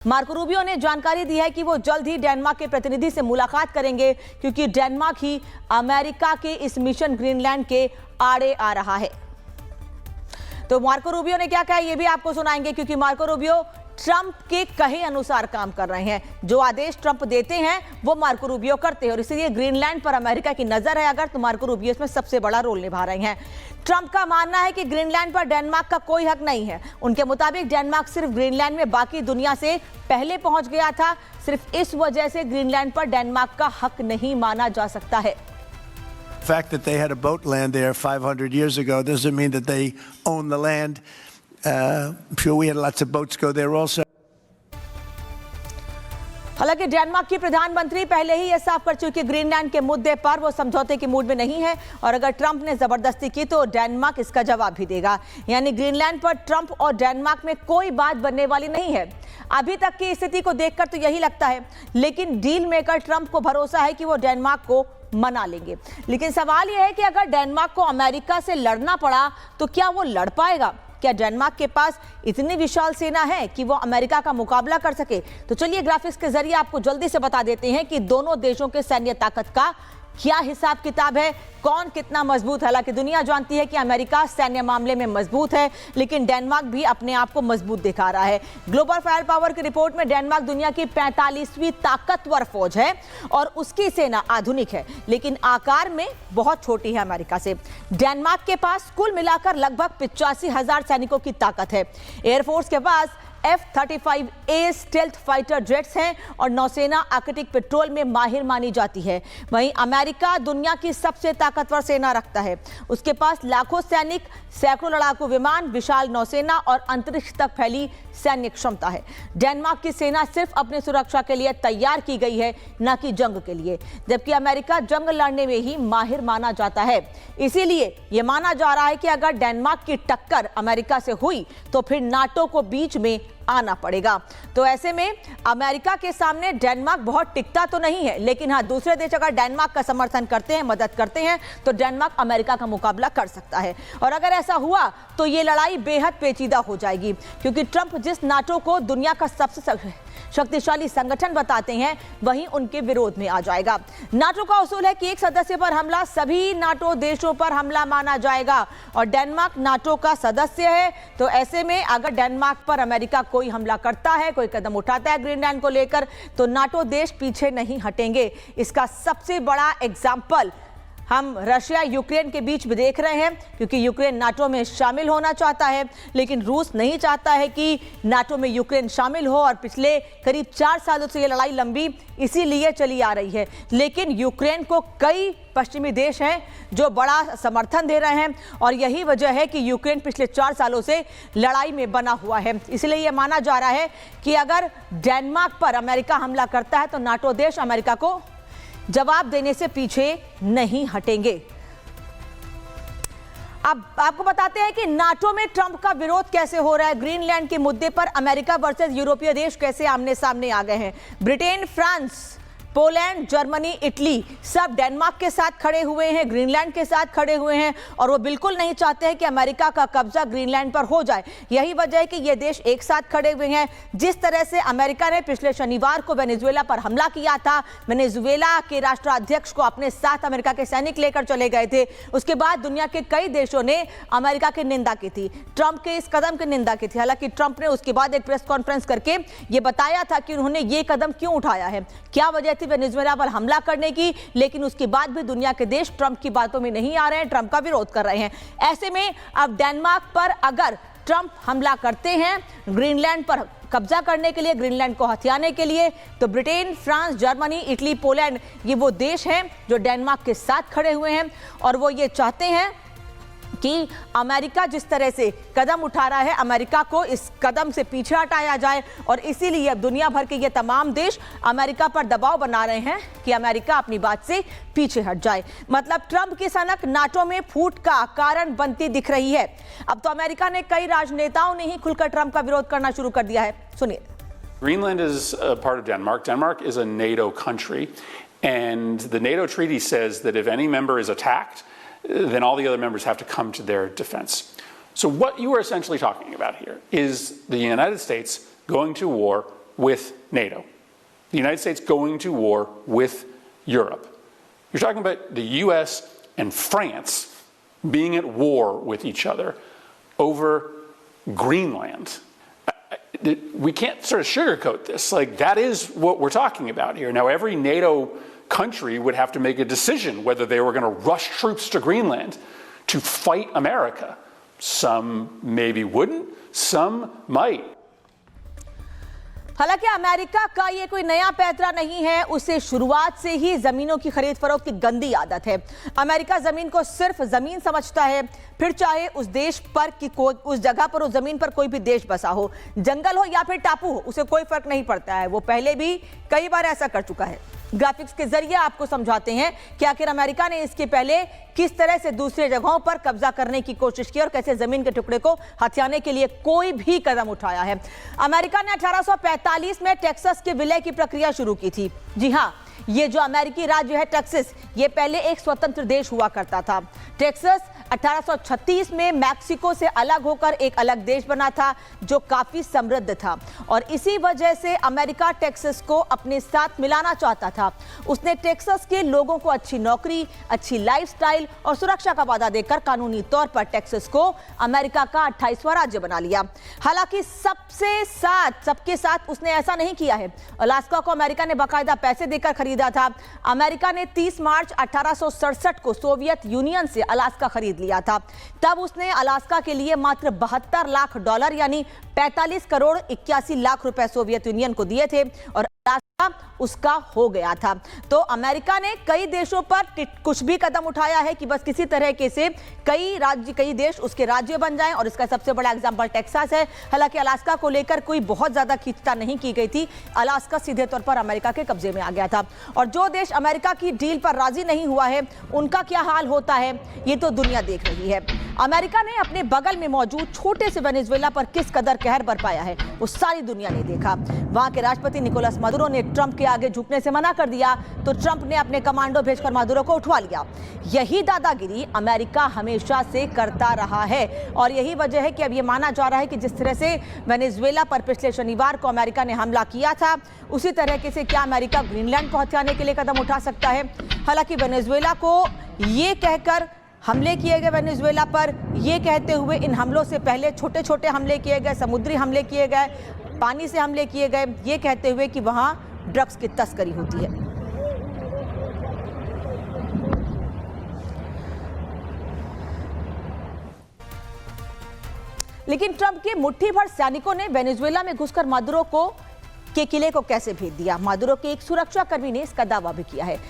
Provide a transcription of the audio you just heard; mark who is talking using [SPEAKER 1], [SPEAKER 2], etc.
[SPEAKER 1] Marco Rubio ने जानकारी दी है कि वो जल्द ही डेनमार्क के प्रतिनिधि से मुलाकात करेंगे, क्योंकि डेनमार्क ही अमेरिका के इस मिशन ग्रीनलैंड के आड़े आ रहा है। तो मार्को रूबियो ने क्या कहा ये भी आपको सुनाएंगे, क्योंकि मार्को रूबियो ट्रंप के कहे अनुसार काम कर रहे हैं। जो आदेश ट्रंप देते हैं वो मार्को रूबियो करते हैं, और इसीलिए ग्रीनलैंड पर अमेरिका की नजर है अगर, तो मार्को रूबियो इसमें सबसे बड़ा रोल निभा रहे हैं। ट्रंप का मानना है कि ग्रीनलैंड पर डेनमार्क का कोई हक नहीं है। उनके मुताबिक डेनमार्क सिर्फ ग्रीनलैंड में बाकी दुनिया से पहले पहुंच गया था। सिर्फ इस वजह से ग्रीनलैंड पर डेनमार्क का हक नहीं माना जा सकता है।
[SPEAKER 2] The fact that they had a boat land there 500 years ago doesn't mean that they own the land. I'm sure we had lots of boats go there also.
[SPEAKER 1] हालांकि डेनमार्क की प्रधानमंत्री पहले ही यह साफ कर चुकी ग्रीनलैंड के मुद्दे पर वो समझौते के मूड में नहीं है, और अगर ट्रंप ने जबरदस्ती की तो डेनमार्क इसका जवाब भी देगा। यानी ग्रीनलैंड पर ट्रंप और डेनमार्क में कोई बात बनने वाली नहीं है। अभी तक की स्थिति को देखकर तो यही लगता है, लेकिन डील मेकर ट्रंप को भरोसा है कि वो डेनमार्क को मना लेंगे। लेकिन सवाल यह है कि अगर डेनमार्क को अमेरिका से लड़ना पड़ा तो क्या वो लड़ पाएगा? क्या डेनमार्क के पास इतनी विशाल सेना है कि वो अमेरिका का मुकाबला कर सके? तो चलिए ग्राफिक्स के जरिए आपको जल्दी से बता देते हैं कि दोनों देशों के सैन्य ताकत का क्या हिसाब किताब है, कौन कितना मजबूत है। हालांकि दुनिया जानती है कि अमेरिका सैन्य मामले में मजबूत है, लेकिन डेनमार्क भी अपने आप को मजबूत दिखा रहा है। ग्लोबल फायर पावर की रिपोर्ट में डेनमार्क दुनिया की 45वीं ताकतवर फौज है और उसकी सेना आधुनिक है, लेकिन आकार में बहुत छोटी है अमेरिका से। डेनमार्क के पास कुल मिलाकर लगभग 85,000 सैनिकों की ताकत है। एयरफोर्स के पास F-35A स्टेल्थ फाइटर जेट्स हैं और नौसेना आर्कटिक पेट्रोल में माहिर मानी जाती है। वहीं अमेरिका दुनिया की सबसे ताकतवर सेना रखता है। उसके पास लाखों सैनिक, सैकड़ों लड़ाकू विमान, विशाल नौसेना और अंतरिक्ष तक फैली सैन्य क्षमता है। डेनमार्क की सेना सिर्फ अपनी सुरक्षा के लिए तैयार की गई है, न कि जंग के लिए, जबकि अमेरिका जंग लड़ने में ही माहिर माना जाता है। इसीलिए यह माना जा रहा है कि अगर डेनमार्क की टक्कर अमेरिका से हुई तो फिर नाटो को बीच में आना पड़ेगा। तो ऐसे में अमेरिका के सामने डेनमार्क बहुत टिकता तो नहीं है, लेकिन हाँ, दूसरे देश अगर डेनमार्क का समर्थन करते हैं, मदद करते हैं, तो डेनमार्क अमेरिका का मुकाबला कर सकता है। और अगर ऐसा हुआ तो ये लड़ाई बेहद पेचीदा हो जाएगी, क्योंकि ट्रंप जिस नाटो को दुनिया का सबसे शक्तिशाली संगठन बताते हैं, वहीं उनके विरोध में आ जाएगा। नाटो का उसूल है कि एक सदस्य पर हमला सभी नाटो देशों पर हमला माना जाएगा, और डेनमार्क नाटो का सदस्य है। तो ऐसे में अगर डेनमार्क पर अमेरिका कोई हमला करता है, कोई कदम उठाता है ग्रीनलैंड को लेकर, तो नाटो देश पीछे नहीं हटेंगे। इसका सबसे बड़ा एग्जाम्पल हम रशिया यूक्रेन के बीच में देख रहे हैं, क्योंकि यूक्रेन नाटो में शामिल होना चाहता है, लेकिन रूस नहीं चाहता है कि नाटो में यूक्रेन शामिल हो। और पिछले करीब 4 सालों से ये लड़ाई लंबी इसीलिए चली आ रही है। लेकिन यूक्रेन को कई पश्चिमी देश हैं जो बड़ा समर्थन दे रहे हैं, और यही वजह है कि यूक्रेन पिछले 4 सालों से लड़ाई में बना हुआ है। इसलिए यह माना जा रहा है कि अगर डेनमार्क पर अमेरिका हमला करता है तो नाटो देश अमेरिका को जवाब देने से पीछे नहीं हटेंगे। अब आपको बताते हैं कि नाटो में ट्रंप का विरोध कैसे हो रहा है। ग्रीनलैंड के मुद्दे पर अमेरिका वर्सेस यूरोपीय देश कैसे आमने सामने आ गए हैं। Britain, France, Poland, Germany, Italy सब डेनमार्क के साथ खड़े हुए हैं, ग्रीनलैंड के साथ खड़े हुए हैं, और वो बिल्कुल नहीं चाहते हैं कि अमेरिका का कब्जा ग्रीनलैंड पर हो जाए। यही वजह है कि ये देश एक साथ खड़े हुए हैं। जिस तरह से अमेरिका ने पिछले शनिवार को वेनेजुएला पर हमला किया था, वेनेजुएला के राष्ट्राध्यक्ष को अपने साथ अमेरिका के सैनिक लेकर चले गए थे, उसके बाद दुनिया के कई देशों ने अमेरिका की निंदा की थी, ट्रंप के इस कदम की निंदा की थी। हालांकि ट्रंप ने उसके बाद एक प्रेस कॉन्फ्रेंस करके ये बताया था कि उन्होंने ये कदम क्यों उठाया है, क्या वजह थी वेनेजुएला पर हमला करने की, लेकिन उसके बाद भी दुनिया के देश ट्रंप की बातों में नहीं आ रहे हैं, ट्रंप का विरोध कर रहे हैं। ऐसे में अब डेनमार्क पर अगर ट्रंप हमला करते हैं ग्रीनलैंड पर कब्जा करने के लिए, ग्रीनलैंड को हथियाने के लिए, तो Britain, France, Germany, Italy, Poland ये वो देश हैं जो डेनमार्क के साथ खड़े हुए हैं, और वो ये चाहते हैं कि अमेरिका जिस तरह से कदम उठा रहा है, अमेरिका को इस कदम से पीछे हटाया जाए। और इसीलिए अब दुनिया भर के ये तमाम देश अमेरिका पर दबाव बना रहे हैं कि अमेरिका अपनी बात से पीछे हट जाए। मतलब ट्रंप की सनक नाटो में फूट का कारण बनती दिख रही है। अब तो अमेरिका ने कई राजनेताओं ने ही खुलकर ट्रंप का विरोध करना शुरू कर दिया है। सुनिए।
[SPEAKER 3] Greenland is a part of Denmark. Denmark is a NATO country, and the NATO treaty says that if any member is attacked, then all the other members have to come to their defense. So what you are essentially talking about here is the United States going to war with NATO. The United States going to war with Europe. You're talking about the US and France being at war with each other over Greenland. We can't sort of sugarcoat this. Like, that is what we're talking about here. Now, every NATO country would have to make a decision whether they were going to rush troops to Greenland to fight America. Some maybe wouldn't, some might.
[SPEAKER 1] हालांकि America का ये कोई नया पैतरा नहीं है, उसे शुरुआत से ही जमीनों की खरीद फरोख्त की गंदी आदत है। अमेरिका जमीन को सिर्फ जमीन समझता है, फिर चाहे उस देश पर कि उस जगह पर, उस जमीन पर कोई भी देश बसा हो, जंगल हो या फिर टापू हो, उसे कोई फर्क नहीं पड़ता है। वो पहले भी कई बार ऐसा कर चुका है। ग्राफिक्स के जरिए आपको समझाते हैं कि आखिर अमेरिका ने इसके पहले किस तरह से दूसरे जगहों पर कब्जा करने की कोशिश की और कैसे जमीन के टुकड़े को हथियाने के लिए कोई भी कदम उठाया है। अमेरिका ने 1845 में टेक्सास के विलय की प्रक्रिया शुरू की थी। जी हां, ये जो अमेरिकी राज्य है टेक्सास, ये पहले एक स्वतंत्र देश हुआ करता था। टेक्सास 1836 में मैक्सिको से अलग होकर एक अलग देश बना था जो काफी समृद्ध था, और इसी वजह से अमेरिका टेक्सास को अपने साथ मिलाना चाहता था। उसने टेक्सास के लोगों को अच्छी नौकरी, अच्छी लाइफस्टाइल और सुरक्षा का वादा देकर कानूनी तौर पर टेक्सास को अमेरिका का 28वां राज्य बना लिया। हालांकि सबके साथ उसने ऐसा नहीं किया है। अलास्का को अमेरिका ने बाकायदा पैसे देकर खरीदा था। अमेरिका ने 30 मार्च 1867 को सोवियत यूनियन से अलास्का खरीद लिया था। तब उसने अलास्का के लिए मात्र $72 लाख यानी 45 करोड़ 81 लाख रुपए सोवियत यूनियन को दिए थे और अलास्का उसका हो गया था। तो अमेरिका ने कई देशों पर कुछ भी कदम उठाया है कि बस किसी तरह के से कई देश उसके राज्य बन जाएं, और इसका सबसे बड़ा एग्जांपल टेक्सास है। हालांकि अलास्का को लेकर कोई बहुत ज्यादा खींचतान नहीं की गई थी। अलास्का सीधे तौर पर अमेरिका के कब्जे में आ गया था, और जो देश अमेरिका की डील पर राजी नहीं हुआ है उनका क्या हाल होता है ये तो दुनिया देख रही है। अमेरिका ने अपने बगल में मौजूद छोटे से वेनेजुएला पर किस कदर कहर बरपाया है वो सारी दुनिया ने देखा। वहां के राष्ट्रपति निकोलस मादुरो ने ट्रंप के आगे झुकने से मना कर दिया तो ट्रंप ने अपने कमांडो भेजकर मादुरो को उठवा लिया। यही दादागिरी अमेरिका हमेशा से करता रहा है, और यही वजह है कि अब यह माना जा रहा है कि जिस तरह से वेनेजुएला पर पिछले शनिवार को अमेरिका ने हमला किया था, उसी तरह से क्या अमेरिका ग्रीनलैंड को हथियाने के लिए कदम उठा सकता है। हालांकि वेनेजुएला को ये कहकर हमले किए गए, वेनेजुएला पर ये कहते हुए इन हमलों से पहले छोटे छोटे हमले किए गए, समुद्री हमले किए गए, पानी से हमले किए गए, ये कहते हुए कि वहां ड्रग्स की तस्करी होती है। लेकिन ट्रंप के मुट्ठी भर सैनिकों ने वेनेजुएला में घुसकर मादुरो के किले को कैसे भेद दिया। मादुरो के एक सुरक्षा कर्मी ने इसका दावा भी किया है।